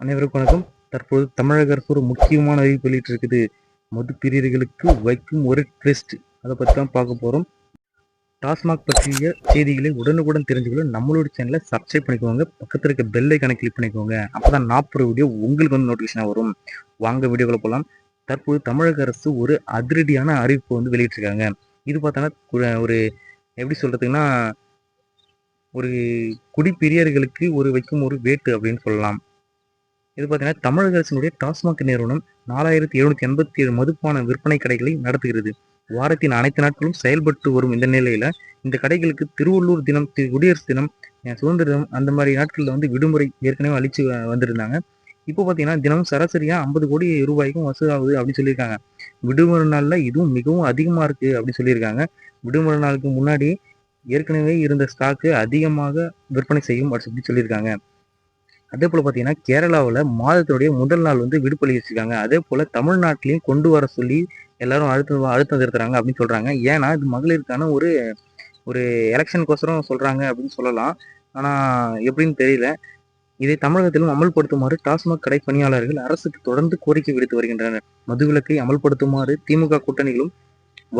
அனைவருக்கும் வணக்கம். தற்போது தமிழக அரசு ஒரு முக்கியமான அறிவிப்பு வெளியிட்டிருக்குது. மது பிரியர்களுக்கு வைக்கும் ஒரு ட்விஸ்ட். அதை பத்தி தான் பார்க்க போறோம். டாஸ்மாக் பற்றிய செய்திகளை உடனுக்குடன் தெரிஞ்சுக்கொள்ள நம்மளோட சேனலை சப்ஸ்கிரைப் பண்ணிக்கோங்க. பக்கத்துல இருக்க பெல் ஐகானை கிளிக் பண்ணிக்கோங்க. அப்பதான் நான் போற வீடியோ உங்களுக்கு வந்து நோட்டிஃபிகேஷன் வரும். வாங்க வீடியோக்குள்ள போலாம். தற்போது தமிழக அரசு ஒரு அதிரடியான அறிவிப்பு வந்து வெளியிட்டிருக்காங்க. இது பார்த்தோன்னா ஒரு எப்படி சொல்றதுன்னா, ஒரு குடிப்பிரியர்களுக்கு வைக்கும் ஒரு வேட்டு அப்படின்னு சொல்லலாம். இது பார்த்தீங்கன்னா தமிழக அரசினுடைய டாஸ்மாக் நிறுவனம் 4787 மதுபான விற்பனை கடைகளை நடத்துகிறது. வாரத்தின் அனைத்து நாட்களும் செயல்பட்டு வரும் இந்த நிலையில இந்த கடைகளுக்கு திருவள்ளூர் தினம், குடியரசு தினம், சுதந்திர தினம் அந்த மாதிரி நாட்கள்ல வந்து விடுமுறை ஏற்கனவே அளிச்சு வந்திருந்தாங்க. இப்போ பார்த்தீங்கன்னா தினமும் சராசரியா 50 கோடி ரூபாய்க்கும் வசூலாகுது அப்படின்னு சொல்லியிருக்காங்க. விடுமுறை நாள்ல இதுவும் மிகவும் அதிகமா இருக்கு அப்படின்னு சொல்லியிருக்காங்க. விடுமுறை நாளுக்கு முன்னாடி ஏற்கனவே இருந்த ஸ்டாக்கு அதிகமாக விற்பனை செய்யும் அப்படின்னு சொல்லியிருக்காங்க. அதே போல பார்த்தீங்கன்னா, கேரளாவுல மாதத்துடைய முதல் நாள் வந்து விடுப்பு வச்சிருக்காங்க. அதே போல தமிழ்நாட்டிலயும் கொண்டு வர சொல்லி எல்லாரும் அழுத்தம் திருத்துறாங்க அப்படின்னு சொல்றாங்க. ஏன்னா, இது மகளிருக்கான ஒரு ஒரு எலக்ஷனுக்கோசரம் சொல்றாங்க அப்படின்னு சொல்லலாம். ஆனா, எப்படின்னு தெரியல. இதை தமிழகத்திலும் அமல்படுத்துமாறு டாஸ்மாக் கடை பணியாளர்கள் அரசுக்கு தொடர்ந்து கோரிக்கை விடுத்து வருகின்றனர். மதுவிலக்கை அமல்படுத்துமாறு திமுக கூட்டணிகளும்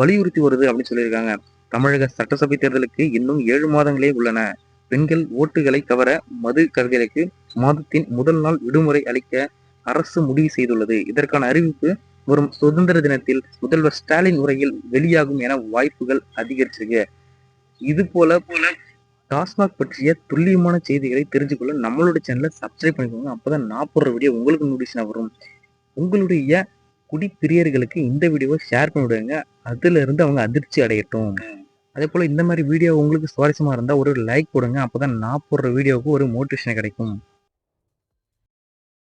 வலியுறுத்தி வருது அப்படின்னு சொல்லியிருக்காங்க. தமிழக சட்டசபை தேர்தலுக்கு இன்னும் 7 மாதங்களே உள்ளன. பெண்கள் ஓட்டுகளை கவர மது கடைகளுக்கு மாதத்தின் முதல் நாள் விடுமுறை அளிக்க அரசு முடிவு செய்துள்ளது. இதற்கான அறிவிப்பு வரும் சுதந்திர தினத்தில் முதல்வர் ஸ்டாலின் உரையில் வெளியாகும் என வாய்ப்புகள் அதிகரிச்சிருக்கு. இது போல டாஸ்மாக் பற்றிய துல்லியமான செய்திகளை தெரிஞ்சுக்கொள்ள நம்மளோட சேனலை சப்ஸ்கிரைப் பண்ணிக்கோங்க. அப்பதான் நான் போடுற வீடியோ உங்களுக்கு நோட்டிஃபிகேஷன் வரும். உங்களுடைய குடிப்பிரியர்களுக்கு இந்த வீடியோவை ஷேர் பண்ணி விடுங்க. அதுல இருந்து அவங்க அதிர்ச்சி அடையட்டும். அதே போல இந்த மாதிரி வீடியோ உங்களுக்கு சுவாரஸ்யமா இருந்தா ஒரு லைக் போடுங்க. அப்பதான் நான் போடுற வீடியோவுக்கு ஒரு மோட்டிவேஷன் கிடைக்கும்.